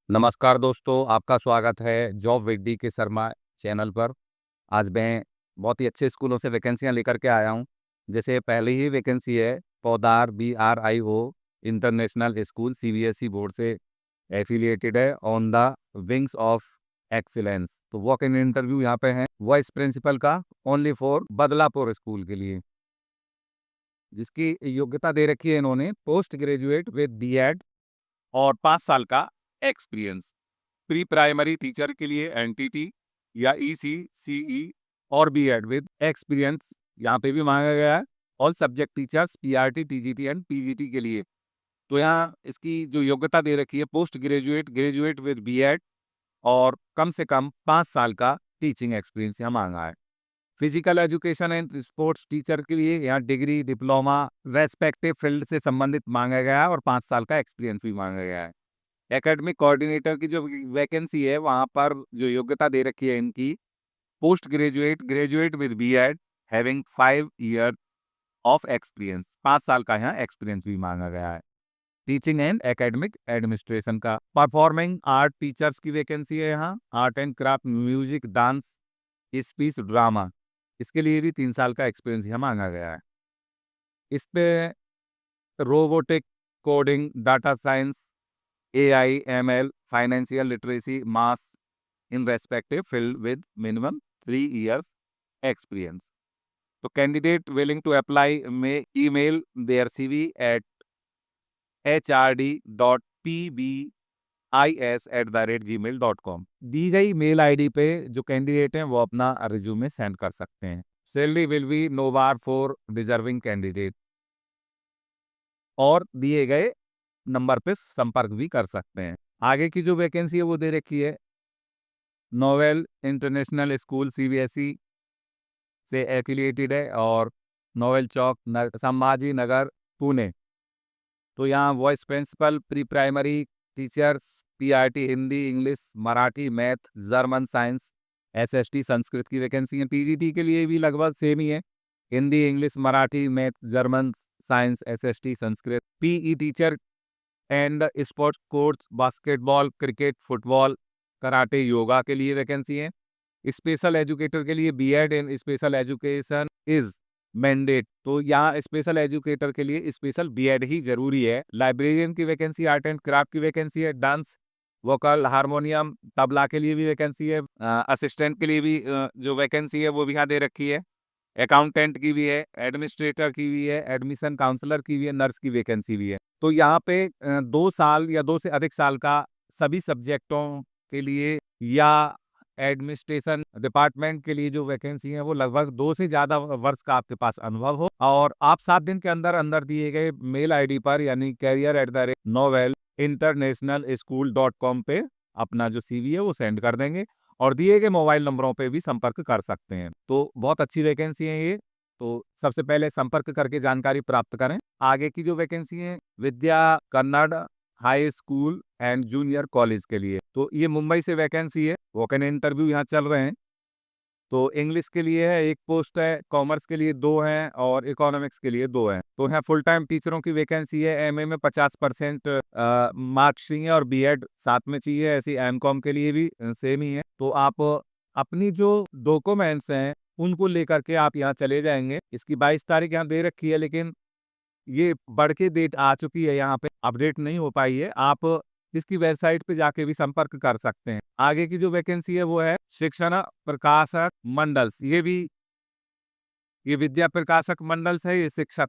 नमस्कार दोस्तों, आपका स्वागत है जॉब विद डी के शर्मा चैनल पर। आज मैं बहुत ही अच्छे स्कूलों से वैकेंसियां लेकर के आया हूं। जैसे पहली ही वैकेंसी है पौदार BRIO international school CBSE board से एफिलिएटेड है on the wings of excellence. तो वॉक इन इंटरव्यू यहाँ पे है वाइस प्रिंसिपल का ओनली फॉर बदलापुर स्कूल के लिए, जिसकी योग्यता दे रखी है इन्होंने पोस्ट ग्रेजुएट विद BEd और 5 साल का एक्सपीरियंस। प्री प्राइमरी टीचर के लिए एनटीटी या ईसी सीई और बीएड विद एक्सपीरियंस यहाँ पे भी मांगा गया है। All subject teachers PRT TGT and PGT के लिए तो यहाँ इसकी जो योग्यता दे रखी है post graduate graduate with BEd और कम से कम 5 साल का टीचिंग एक्सपीरियंस यहाँ मांगा है। Physical education and sports teacher के लिए यहाँ डिग्री डिप्लोमा रेस्पेक्टिव फील्ड से संबंधित मांगा गया है और 5 साल का एक्सपीरियंस भी मांगा गया है। एकेडमिक कोऑर्डिनेटर की जो वैकेंसी है वहाँ पर जो योग्यता दे रखी है इनकी post graduate graduate with BEd having 5 year of experience, 5 साल का यहाँ एक्सपीरियंस भी मांगा गया है। टीचिंग एंड एकेडमिक एडमिनिस्ट्रेशन का परफॉर्मिंग आर्ट टीचर्स की वैकेंसी है यहाँ। Art and craft, music, dance, speech, drama, इसके लिए भी 3 साल का एक्सपीरियंस यहाँ मांगा गया है। इस पे robotic, coding, data science, AIML, financial literacy, mass in respective field with minimum 3 years experience. So candidate willing to apply may email their CV at hrd.pbis@gmail.com। दी गई मेल आईडी पे जो कैंडिडेट हैं वो अपना रिज्यूमे सेंड कर सकते हैं। Salary will be no bar for deserving candidate और दिए गए नंबर पे संपर्क भी कर सकते हैं। आगे की जो वैकेंसी है वो दे रखी है नोवेल इंटरनेशनल स्कूल सीबीएसई से एफिलिएटेड है और नोवेल चौक संभाजी नगर पुणे। तो यहाँ vice principal, pre primary teachers, PRT Hindi, English, Marathi, math, German, science, SST, Sanskrit की वैकेंसी है। पीजीटी के लिए भी लगभग सेम ही है, Hindi, English, Marathi, math, German, science, SST, Sanskrit. PE teacher and sports coach, basketball, cricket, football, karate, yoga के लिए वैकेंसी है। स्पेशल एजुकेटर के लिए BEd in special education is mandate. तो यहाँ स्पेशल एजुकेटर के लिए स्पेशल बीएड ही जरूरी है। लाइब्रेरियन की वैकेंसी, आर्ट एंड क्राफ्ट की वैकेंसी है, डांस, वोकल, हारमोनियम, तबला के लिए भी वैकेंसी है। असिस्टेंट के लिए भी जो वैकेंसी है वो भी यहाँ दे रखी है। अकाउंटेंट की भी है, एडमिनिस्ट्रेटर की भी है, एडमिशन काउंसलर की भी है, नर्स की वैकेंसी भी है। तो यहाँ पे 2 साल या 2 से अधिक साल का सभी सब्जेक्टों के लिए या एडमिनिस्ट्रेशन डिपार्टमेंट के लिए जो वैकेंसी है वो लगभग 2 से ज्यादा वर्ष का आपके पास अनुभव हो और आप 7 दिन के अंदर अंदर दिए गए मेल आईडी पर यानी career@novel internationalschool.com पे अपना जो CV है वो सेंड कर देंगे और दिए गए मोबाइल नंबरों पे भी संपर्क कर सकते हैं। तो बहुत अच्छी वैकेंसी है ये। तो सबसे पहले संपर्क करके जानकारी प्राप्त करें। आगे की जो वैकेंसी है Vidya Kannada high school and junior college के लिए, तो ये मुंबई से वैकेंसी है। वॉक इन इंटरव्यू यहाँ चल रहे हैं। तो इंग्लिश के लिए है 1 पोस्ट है, कॉमर्स के लिए 2 हैं और इकोनॉमिक्स के लिए 2 हैं। तो यहाँ फुल टाइम टीचरों की वैकेंसी है। एमए में 50% मार्क्स चाहिए और बीएड साथ में चाहिए। ऐसी एमकॉम के लिए भी सेम ही है। तो आप अपनी जो डॉक्यूमेंट्स हैं उनको लेकर के आप यहाँ चले जाएंगे। इसकी 22 तारीख यहाँ दे रखी है, लेकिन ये बढ़ के डेट आ चुकी है, यहाँ पे अपडेट नहीं हो पाई है। आप इसकी वेबसाइट पे जाके भी संपर्क कर सकते हैं। आगे की जो वैकेंसी है वो है शिक्षण प्रकाशक मंडल्स। ये विद्या प्रकाशक मंडल है, ये शिक्षा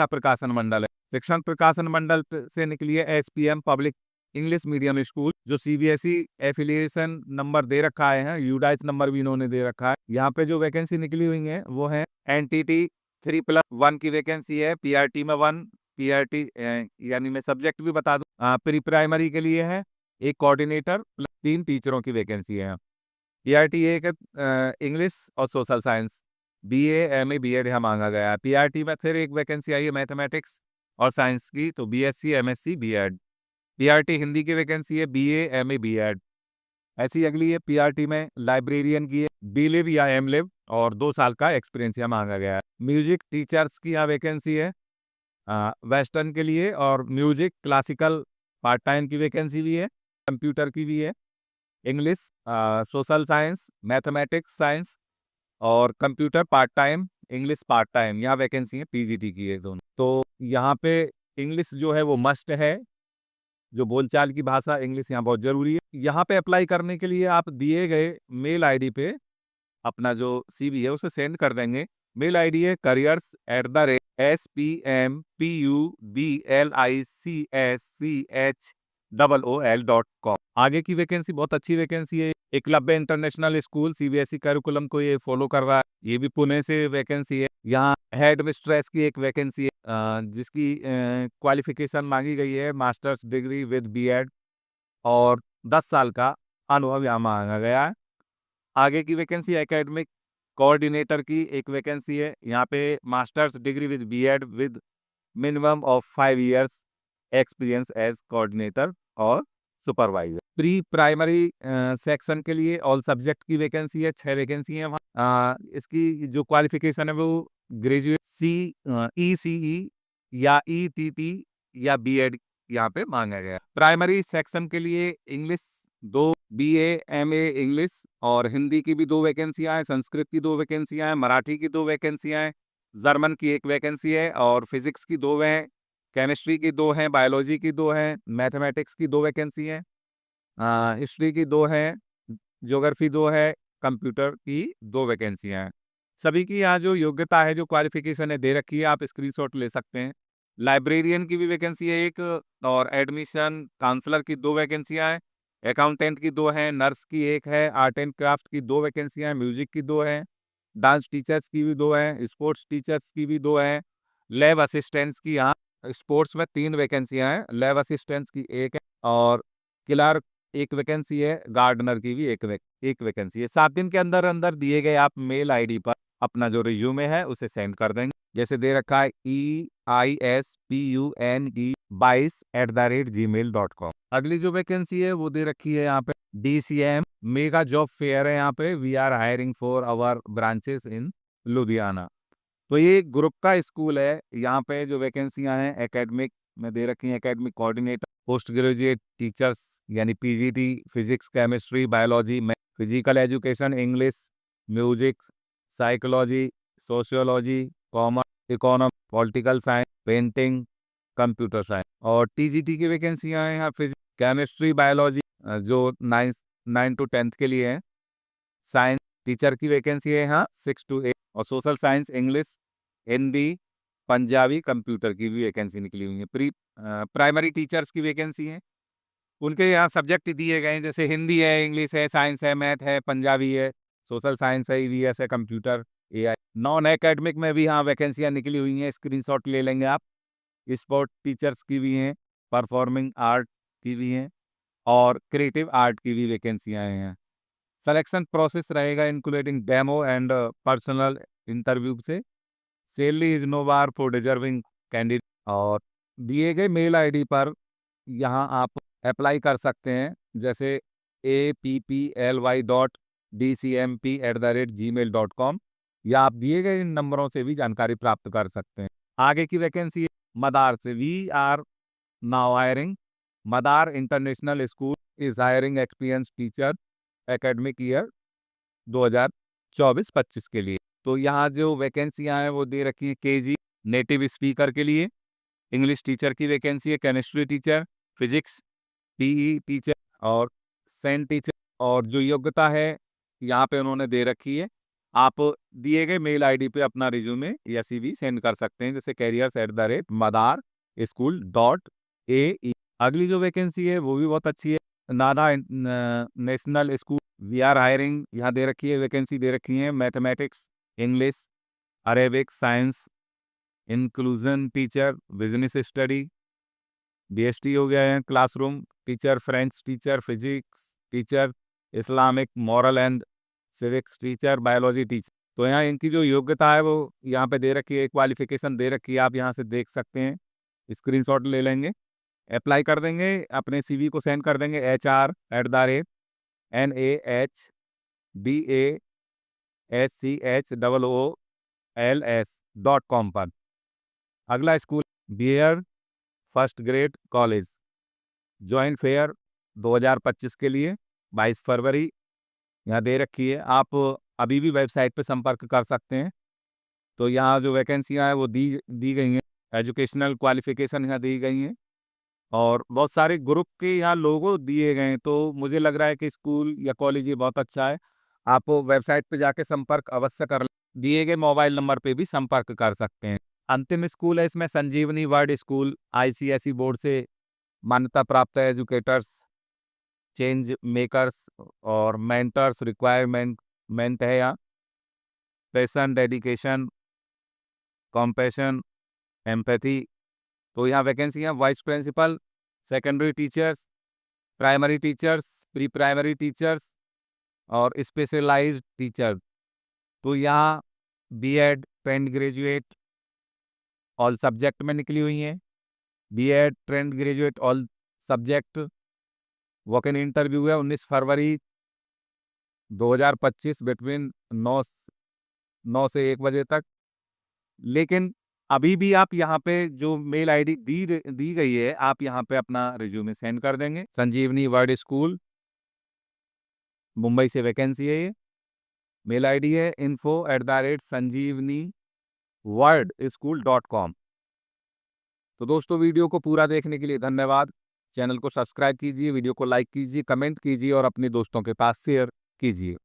प्रकाशन मंडल है। शिक्षण प्रकाशन मंडल से निकली है SPM public English medium school, जो सीबीएसई एफिलिएशन नंबर दे रखा है, यूडाइस नंबर भी इन्होंने दे रखा है। यहाँ पे जो वैकेंसी निकली हुई है वो है एनटीटी 3+1 की वैकेंसी है, पीआरटी में 1, पीआरटी यानी मैं सब्जेक्ट भी बता दूं, प्री प्राइमरी के लिए है 1 कोऑर्डिनेटर 3 टीचरों की वैकेंसी है। पीआरटी एक इंग्लिश और social science, BA MA BEd यहाँ मांगा गया है। पीआरटी में फिर एक वैकेंसी आई है मैथमेटिक्स और साइंस की, तो BSc MSc BEd. PRT Hindi की वैकेंसी है बीए एमए बीएड। ऐसी अगली है पीआरटी में लाइब्रेरियन की है, बीलिव या एमलिव और 2 साल का एक्सपीरियंस यहाँ मांगा गया है। म्यूजिक टीचर्स की यहाँ वैकेंसी है वेस्टर्न के लिए और म्यूजिक क्लासिकल पार्ट टाइम की वैकेंसी भी है। कंप्यूटर की भी है, English, social science, mathematics science और computer part time, English part time, यहाँ वैकेंसी है पीजीटी की है दोनों। तो यहाँ पे इंग्लिश जो है वो मस्ट है, जो बोलचाल की भाषा इंग्लिश यहाँ बहुत जरूरी है। यहाँ पे अप्लाई करने के लिए आप दिए गए मेल आईडी पे अपना जो सीवी है उसे सेंड कर देंगे। मेल आईडी है careers@spmpublicschool.com। आगे की वैकेंसी बहुत अच्छी वैकेंसी है। Eklavya international school CBSE curriculum को ये फॉलो कर रहा है, ये भी पुणे से वैकेंसी है। यहाँ हेड मिस्ट्रेस की एक वैकेंसी है, जिसकी क्वालिफिकेशन मांगी गई है मास्टर्स डिग्री विद बीएड और 10 साल का अनुभव यहाँ मांगा गया है। आगे की वैकेंसी एकेडमिक कोऑर्डिनेटर की एक वैकेंसी है, यहाँ पे masters degree with BEd with minimum of 5 years experience as coordinator और सुपरवाइजर। प्री प्राइमरी सेक्शन के लिए ऑल सब्जेक्ट की वैकेंसी है, 6 वैकेंसी है वहाँ। इसकी जो क्वालिफिकेशन है वो ग्रेजुएट ईसीई या ईटीटी या बीएड यहाँ पे मांगा गया। प्राइमरी सेक्शन के लिए इंग्लिश 2, बीए एमए इंग्लिश और हिंदी की भी 2 वैकेंसियां हैं, संस्कृत की 2 वैकेंसियां हैं, मराठी की 2 वैकेंसियां हैं, जर्मन की 1 वैकेंसी है और फिजिक्स की 2 हैं, केमिस्ट्री की 2 हैं, बायोलॉजी की 2 हैं, मैथमेटिक्स की 2 वैकेंसी हैं, हिस्ट्री की 2 हैं, ज्योग्राफी 2 है, कंप्यूटर की 2 वैकेंसियां हैं। सभी की यहाँ जो योग्यता है, जो क्वालिफिकेशन है दे रखी है, आप स्क्रीनशॉट ले सकते हैं। लाइब्रेरियन की भी वैकेंसी है एक और एडमिशन काउंसलर की 2 वैकेंसियां हैं, अकाउंटेंट की 2 हैं, नर्स की 1 है, आर्ट एंड क्राफ्ट की 2 वैकेंसियां हैं, म्यूजिक की 2 हैं, डांस टीचर्स की भी 2 हैं, स्पोर्ट्स टीचर्स की भी 2 हैं, लैब असिस्टेंट्स की यहाँ स्पोर्ट्स में 3 वैकेंसियां हैं, लैब असिस्टेंट्स की 1 है और क्लर्क 1 वैकेंसी है, गार्डनर की भी एक वैकेंसी है। 7 दिन के अंदर अंदर दिए गए आप मेल आईडी पर अपना जो रिज्यूमे है उसे सेंड कर देंगे। जैसे दे रखा है eispune22@gmail.com। अगली जो वैकेंसी है वो दे रखी है यहाँ पे DCM मेगा जॉब फेयर है, यहाँ पे we are hiring for our branches in Ludhiana. तो ये ग्रुप का स्कूल है, यहाँ पे जो वैकेंसियां हैं एकेडमिक में दे रखी हैं, academic coordinator, post graduate teachers यानी PGT, physics chemistry biology, physical education, English, music, psychology, sociology, commerce, economics, political science, painting, computer science. और टीजीटी की वैकेंसियां हैं यहाँ फिजिक्स केमिस्ट्री बायोलॉजी, जो 9 to 10th के लिए है। साइंस टीचर की वैकेंसी है यहाँ 6 to 8 और social science, English, Hindi, Punjabi, computer की भी वैकेंसी निकली हुई है। प्राइमरी टीचर्स की वैकेंसी है, उनके यहाँ सब्जेक्ट दिए गए हैं, जैसे हिंदी है, इंग्लिश है, साइंस है, मैथ है, पंजाबी है, सोशल साइंस है, ईवीएस है, कंप्यूटर, एआई। नॉन एकेडमिक में भी यहाँ वैकेंसियाँ निकली हुई हैं, स्क्रीनशॉट ले लेंगे आप। स्पोर्ट टीचर्स की भी हैं, परफॉर्मिंग आर्ट की भी हैं और क्रिएटिव आर्ट की भी वैकेंसियाँ हैं। सिलेक्शन प्रोसेस रहेगा including demo and personal interview से। Salary is no bar for deserving candidate. और दिए गए मेल आईडी पर यहाँ आप अप्लाई कर सकते हैं, जैसे apply.dcmp@gmail.com या आप दिए गए इन नंबरों से भी जानकारी प्राप्त कर सकते हैं। आगे की वैकेंसी मदार से, we are now hiring Madar international school is hiring experience teacher academic year 2024-25 के लिए। तो यहाँ जो वैकेंसियाँ हैं वो दे रखी हैं केजी नेटिव स्पीकर के लिए, इंग्लिश टीचर की वैकेंसी है, chemistry teacher, physics, PE teacher और सेंट टीचर। और जो योग्यता है यहाँ पे उन्होंने दे रखी है, आप दिए गए मेल आईडी पे अपना रिज्यूमे या सीवी सेंड कर सकते हैं, जैसे careers@madarschool.ae। अगली जो वैकेंसी है वो भी बहुत अच्छी है, Nada national school we are hiring, यहाँ दे रखी है वैकेंसी दे रखी है, mathematics, English, Arabic, science, inclusion teacher, business study, BST हो गया है, classroom teacher, French teacher, physics teacher, Islamic, moral and civics teacher, biology teacher. तो यहाँ इनकी जो योग्यता है वो यहाँ पे दे रखी है, क्वालिफिकेशन दे रखी है, आप यहाँ से देख सकते हैं, स्क्रीनशॉट ले लेंगे, अप्लाई कर देंगे, अपने सीवी को सेंड कर देंगे HR@NAHBASCHOOLS.com पर। अगला स्कूल बियर first grade college, joint fair 2025 के लिए 22 फरवरी यहाँ दे रखी है। आप अभी भी वेबसाइट पे संपर्क कर सकते हैं। तो यहाँ जो वैकेंसियाँ हैं वो दी गई हैं। एजुकेशनल क्वालिफिकेशन यहाँ दी गई हैं और बहुत सारे ग्रुप के यहाँ लोगो दिए गए हैं। तो मुझे लग रहा है कि स्कूल या कॉलेज ये बहुत अच्छा है। आप वेबसाइट पे जाके संपर्क अवश्य कर लें। दिए गए मोबाइल नंबर पे भी संपर्क कर सकते हैं। अंतिम स्कूल है इसमें Sanjivani world school, ICSE board से मान्यता प्राप्त है। एजुकेटर्स, चेंज मेकर्स और मेंटर्स रिक्वायरमेंट है यहाँ। Passion, dedication, compassion, empathy. तो यहाँ वैकेंसियाँ vice principal, secondary teachers, primary teachers, pre primary teachers और स्पेशलाइज्ड टीचर। तो यहाँ BEd, trained graduate all subject में निकली हुई हैं। BEd, trained graduate all subject. Walk in interview है 19 फरवरी 2025 बिटवीन 9 से 1 बजे तक। लेकिन अभी भी आप यहाँ पे जो मेल आईडी दी गई है, आप यहाँ पे अपना रिज्यूमे सेंड कर देंगे। संजीवनी वर्ड स्कूल, मुंबई से वैकेंसी है ये। मेल आईडी है info@sanjeevaniwordSchool.com। तो दोस्तों, वीडियो को पूरा देखने के लिए धन्यवाद। चैनल को सब्सक्राइब कीजिए, वीडियो को लाइक कीजिए, कमेंट कीजिए और अपने दोस्तों के पास शेयर कीजिए।